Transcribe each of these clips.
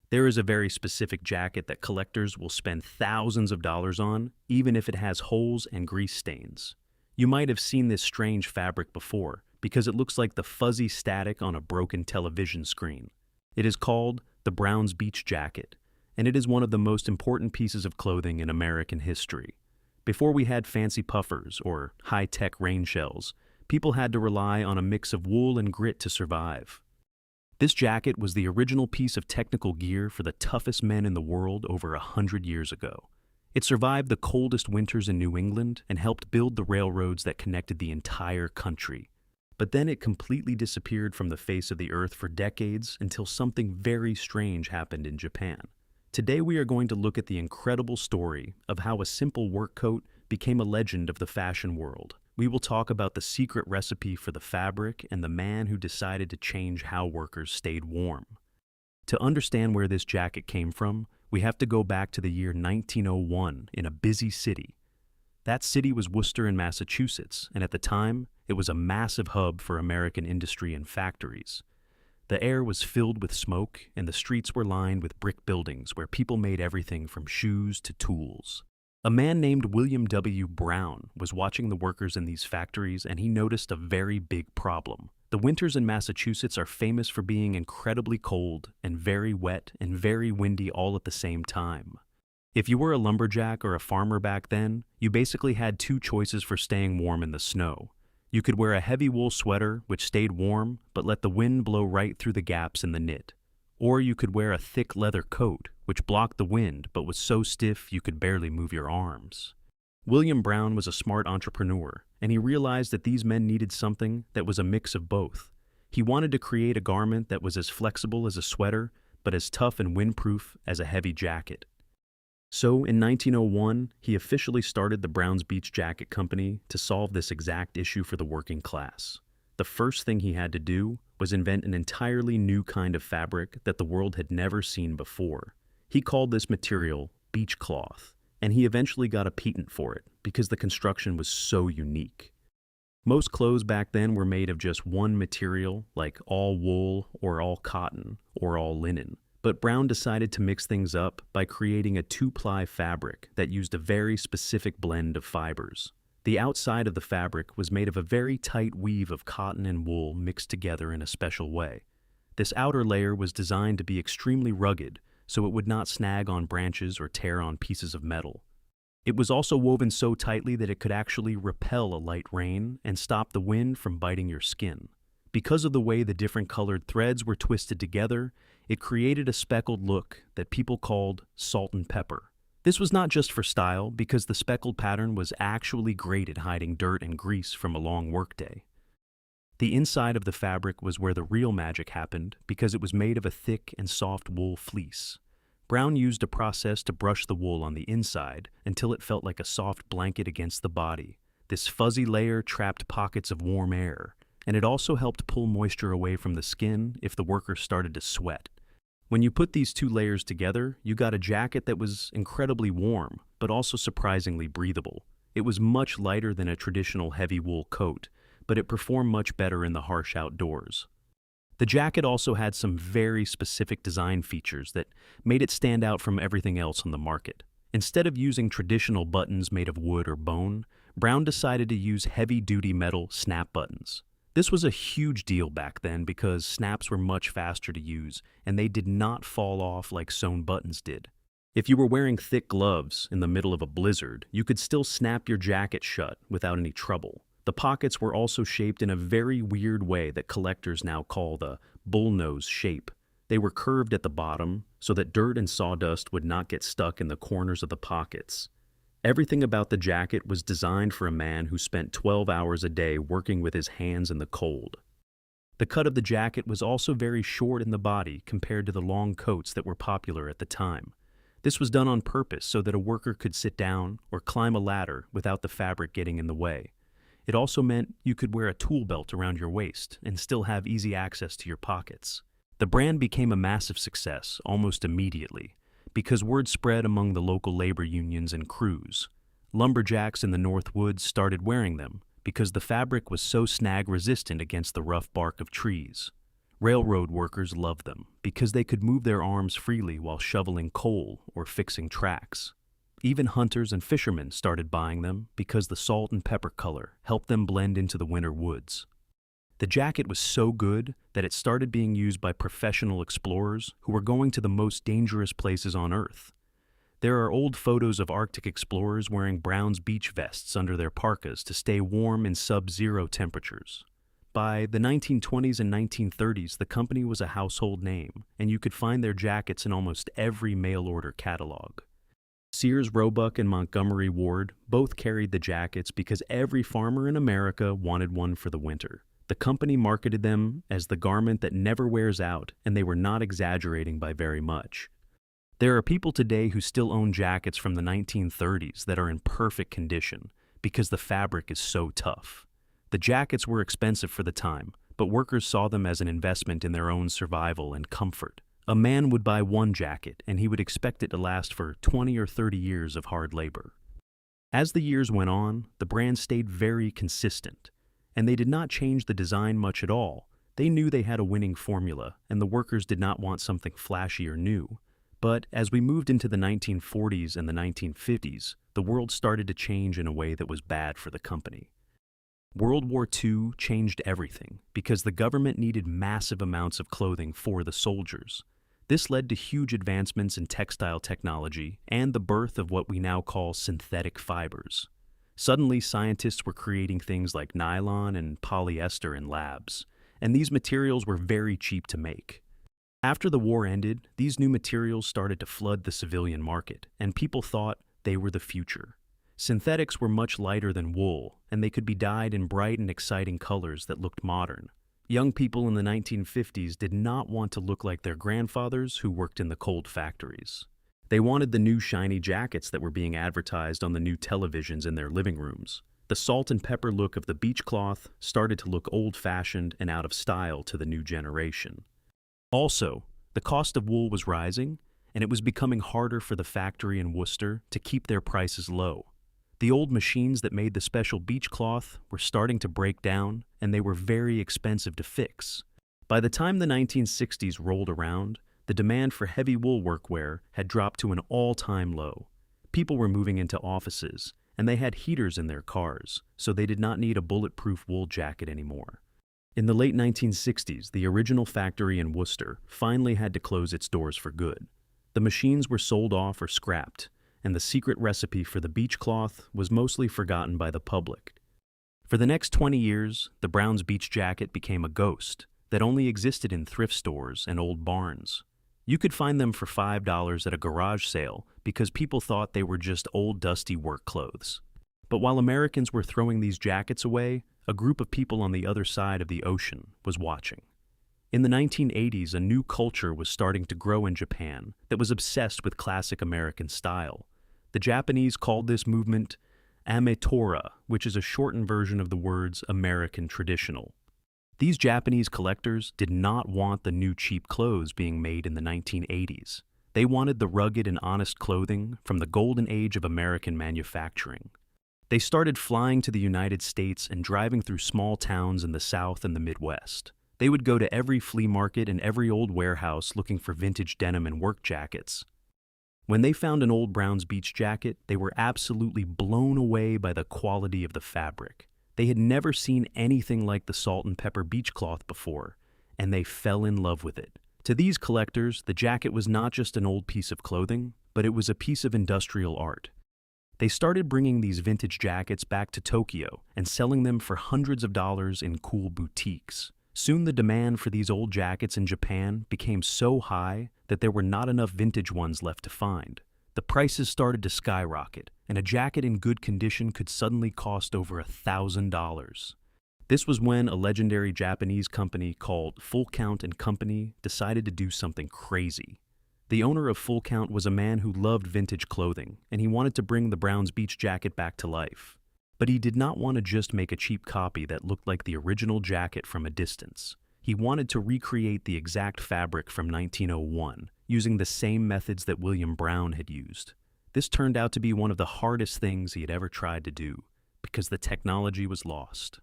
There is a very specific jacket that collectors will spend thousands of dollars on, even if it has holes and grease stains. You might have seen this strange fabric before, because it looks like the fuzzy static on a broken television screen. It is called the Brown's Beach Jacket, and it is one of the most important pieces of clothing in American history. Before we had fancy puffers or high-tech rain shells, people had to rely on a mix of wool and grit to survive. This jacket was the original piece of technical gear for the toughest men in the world over 100 years ago. It survived the coldest winters in New England and helped build the railroads that connected the entire country. But then it completely disappeared from the face of the earth for decades until something very strange happened in Japan. Today we are going to look at the incredible story of how a simple work coat became a legend of the fashion world. We will talk about the secret recipe for the fabric and the man who decided to change how workers stayed warm. To understand where this jacket came from, we have to go back to the year 1901 in a busy city. That city was Worcester in Massachusetts, and at the time, it was a massive hub for American industry and factories. The air was filled with smoke, and the streets were lined with brick buildings where people made everything from shoes to tools. A man named William W. Brown was watching the workers in these factories, and he noticed a very big problem. The winters in Massachusetts are famous for being incredibly cold and very wet and very windy all at the same time. If you were a lumberjack or a farmer back then, you basically had two choices for staying warm in the snow. You could wear a heavy wool sweater, which stayed warm, but let the wind blow right through the gaps in the knit. Or you could wear a thick leather coat, which blocked the wind but was so stiff you could barely move your arms. William Brown was a smart entrepreneur, and he realized that these men needed something that was a mix of both. He wanted to create a garment that was as flexible as a sweater, but as tough and windproof as a heavy jacket. So, in 1901, he officially started the Brown's Beach Jacket Company to solve this exact issue for the working class. The first thing he had to do was invent an entirely new kind of fabric that the world had never seen before. He called this material beach cloth, and he eventually got a patent for it because the construction was so unique. Most clothes back then were made of just one material, like all wool or all cotton or all linen. But Brown decided to mix things up by creating a two-ply fabric that used a very specific blend of fibers. The outside of the fabric was made of a very tight weave of cotton and wool mixed together in a special way. This outer layer was designed to be extremely rugged, so it would not snag on branches or tear on pieces of metal. It was also woven so tightly that it could actually repel a light rain and stop the wind from biting your skin. Because of the way the different colored threads were twisted together, it created a speckled look that people called salt and pepper. This was not just for style, because the speckled pattern was actually great at hiding dirt and grease from a long workday. The inside of the fabric was where the real magic happened, because it was made of a thick and soft wool fleece. Brown used a process to brush the wool on the inside until it felt like a soft blanket against the body. This fuzzy layer trapped pockets of warm air, and it also helped pull moisture away from the skin if the worker started to sweat. When you put these two layers together, you got a jacket that was incredibly warm, but also surprisingly breathable. It was much lighter than a traditional heavy wool coat, but it performed much better in the harsh outdoors. The jacket also had some very specific design features that made it stand out from everything else on the market. Instead of using traditional buttons made of wood or bone, Brown decided to use heavy-duty metal snap buttons. This was a huge deal back then because snaps were much faster to use, and they did not fall off like sewn buttons did. If you were wearing thick gloves in the middle of a blizzard, you could still snap your jacket shut without any trouble. The pockets were also shaped in a very weird way that collectors now call the bullnose shape. They were curved at the bottom so that dirt and sawdust would not get stuck in the corners of the pockets. Everything about the jacket was designed for a man who spent 12 hours a day working with his hands in the cold. The cut of the jacket was also very short in the body compared to the long coats that were popular at the time. This was done on purpose so that a worker could sit down or climb a ladder without the fabric getting in the way. It also meant you could wear a tool belt around your waist and still have easy access to your pockets. The brand became a massive success almost immediately because word spread among the local labor unions and crews. Lumberjacks in the North Woods started wearing them because the fabric was so snag-resistant against the rough bark of trees. Railroad workers loved them because they could move their arms freely while shoveling coal or fixing tracks. Even hunters and fishermen started buying them because the salt and pepper color helped them blend into the winter woods. The jacket was so good that it started being used by professional explorers who were going to the most dangerous places on Earth. There are old photos of Arctic explorers wearing Brown's beach vests under their parkas to stay warm in sub-zero temperatures. By the 1920s and 1930s, the company was a household name, and you could find their jackets in almost every mail-order catalog. Sears, Roebuck, and Montgomery Ward both carried the jackets because every farmer in America wanted one for the winter. The company marketed them as the garment that never wears out, and they were not exaggerating by very much. There are people today who still own jackets from the 1930s that are in perfect condition because the fabric is so tough. The jackets were expensive for the time, but workers saw them as an investment in their own survival and comfort. A man would buy one jacket, and he would expect it to last for 20 or 30 years of hard labor. As the years went on, the brand stayed very consistent, and they did not change the design much at all. They knew they had a winning formula, and the workers did not want something flashy or new. But as we moved into the 1940s and the 1950s, the world started to change in a way that was bad for the company. World War II changed everything because the government needed massive amounts of clothing for the soldiers. This led to huge advancements in textile technology and the birth of what we now call synthetic fibers. Suddenly, scientists were creating things like nylon and polyester in labs, and these materials were very cheap to make. After the war ended, these new materials started to flood the civilian market, and people thought they were the future. Synthetics were much lighter than wool, and they could be dyed in bright and exciting colors that looked modern. Young people in the 1950s did not want to look like their grandfathers who worked in the cold factories. They wanted the new shiny jackets that were being advertised on the new televisions in their living rooms. The salt and pepper look of the beach cloth started to look old-fashioned and out of style to the new generation. Also, the cost of wool was rising, and it was becoming harder for the factory in Worcester to keep their prices low. The old machines that made the special beach cloth were starting to break down, and they were very expensive to fix. By the time the 1960s rolled around, the demand for heavy wool workwear had dropped to an all-time low. People were moving into offices, and they had heaters in their cars, so they did not need a bulletproof wool jacket anymore. In the late 1960s, the original factory in Worcester finally had to close its doors for good. The machines were sold off or scrapped, and the secret recipe for the beach cloth was mostly forgotten by the public. For the next 20 years, the Brown's beach jacket became a ghost that only existed in thrift stores and old barns. You could find them for $5 at a garage sale because people thought they were just old dusty work clothes. But while Americans were throwing these jackets away, a group of people on the other side of the ocean was watching. In the 1980s, a new culture was starting to grow in Japan that was obsessed with classic American style. The Japanese called this movement Ametora, which is a shortened version of the words American traditional. These Japanese collectors did not want the new cheap clothes being made in the 1980s. They wanted the rugged and honest clothing from the golden age of American manufacturing. They started flying to the United States and driving through small towns in the South and the Midwest. They would go to every flea market and every old warehouse looking for vintage denim and work jackets. When they found an old Brown's beach jacket, they were absolutely blown away by the quality of the fabric. They had never seen anything like the salt and pepper beach cloth before, and they fell in love with it. To these collectors, the jacket was not just an old piece of clothing, but it was a piece of industrial art. They started bringing these vintage jackets back to Tokyo and selling them for hundreds of dollars in cool boutiques. Soon the demand for these old jackets in Japan became so high that there were not enough vintage ones left to find. The prices started to skyrocket, and a jacket in good condition could suddenly cost over $1,000. This was when a legendary Japanese company called Full Count and Company decided to do something crazy. The owner of Full Count was a man who loved vintage clothing, and he wanted to bring the Brown's beach jacket back to life. But he did not want to just make a cheap copy that looked like the original jacket from a distance. He wanted to recreate the exact fabric from 1901, using the same methods that William Brown had used. This turned out to be one of the hardest things he had ever tried to do, because the technology was lost.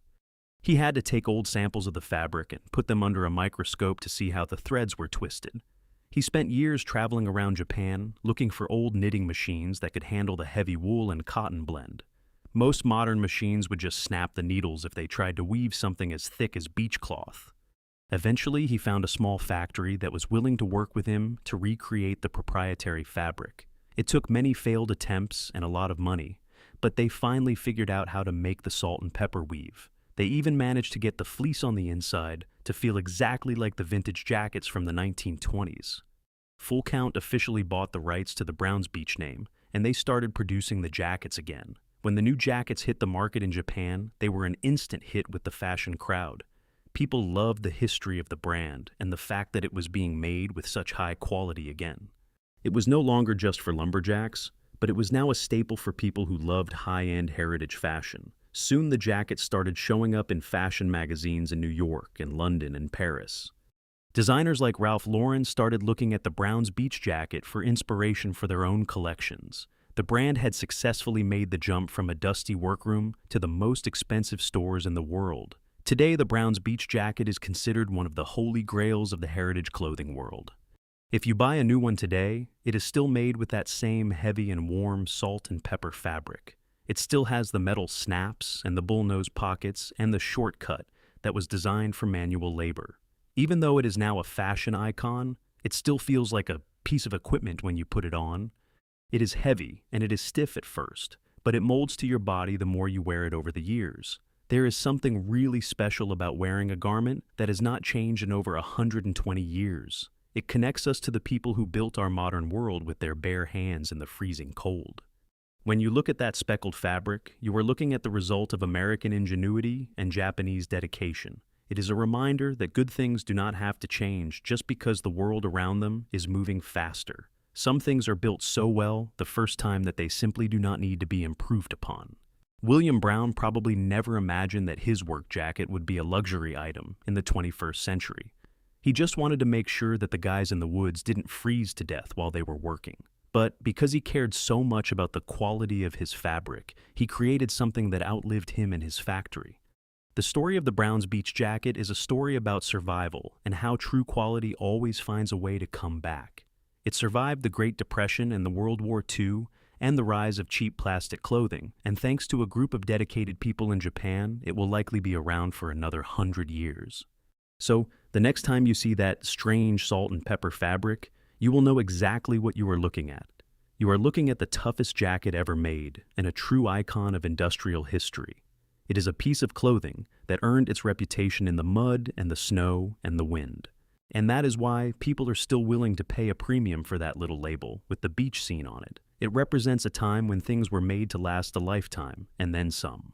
He had to take old samples of the fabric and put them under a microscope to see how the threads were twisted. He spent years traveling around Japan, looking for old knitting machines that could handle the heavy wool and cotton blend. Most modern machines would just snap the needles if they tried to weave something as thick as beach cloth. Eventually, he found a small factory that was willing to work with him to recreate the proprietary fabric. It took many failed attempts and a lot of money, but they finally figured out how to make the salt and pepper weave. They even managed to get the fleece on the inside to feel exactly like the vintage jackets from the 1920s. Full Count officially bought the rights to the Browns Beach name, and they started producing the jackets again. When the new jackets hit the market in Japan, they were an instant hit with the fashion crowd. People loved the history of the brand and the fact that it was being made with such high quality again. It was no longer just for lumberjacks, but it was now a staple for people who loved high-end heritage fashion. Soon the jackets started showing up in fashion magazines in New York and London and Paris. Designers like Ralph Lauren started looking at the Browns Beach jacket for inspiration for their own collections. The brand had successfully made the jump from a dusty workroom to the most expensive stores in the world. Today, the Browns Beach jacket is considered one of the holy grails of the heritage clothing world. If you buy a new one today, it is still made with that same heavy and warm salt and pepper fabric. It still has the metal snaps and the bullnose pockets and the shortcut that was designed for manual labor. Even though it is now a fashion icon, it still feels like a piece of equipment when you put it on. It is heavy and it is stiff at first, but it molds to your body the more you wear it over the years. There is something really special about wearing a garment that has not changed in over 120 years. It connects us to the people who built our modern world with their bare hands in the freezing cold. When you look at that speckled fabric, you are looking at the result of American ingenuity and Japanese dedication. It is a reminder that good things do not have to change just because the world around them is moving faster. Some things are built so well the first time that they simply do not need to be improved upon. William Brown probably never imagined that his work jacket would be a luxury item in the 21st century. He just wanted to make sure that the guys in the woods didn't freeze to death while they were working. But because he cared so much about the quality of his fabric, he created something that outlived him and his factory. The story of the Browns Beach jacket is a story about survival and how true quality always finds a way to come back. It survived the Great Depression and the World War II and the rise of cheap plastic clothing, and thanks to a group of dedicated people in Japan, it will likely be around for another 100 years. So, the next time you see that strange salt and pepper fabric, you will know exactly what you are looking at. You are looking at the toughest jacket ever made and a true icon of industrial history. It is a piece of clothing that earned its reputation in the mud and the snow and the wind. And that is why people are still willing to pay a premium for that little label with the beach scene on it. It represents a time when things were made to last a lifetime, and then some.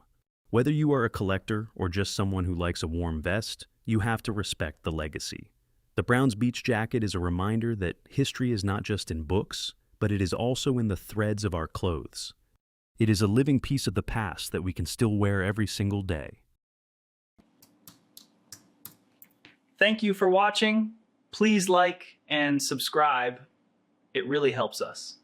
Whether you are a collector or just someone who likes a warm vest, you have to respect the legacy. The Browns Beach jacket is a reminder that history is not just in books, but it is also in the threads of our clothes. It is a living piece of the past that we can still wear every single day. Thank you for watching. Please like and subscribe. It really helps us.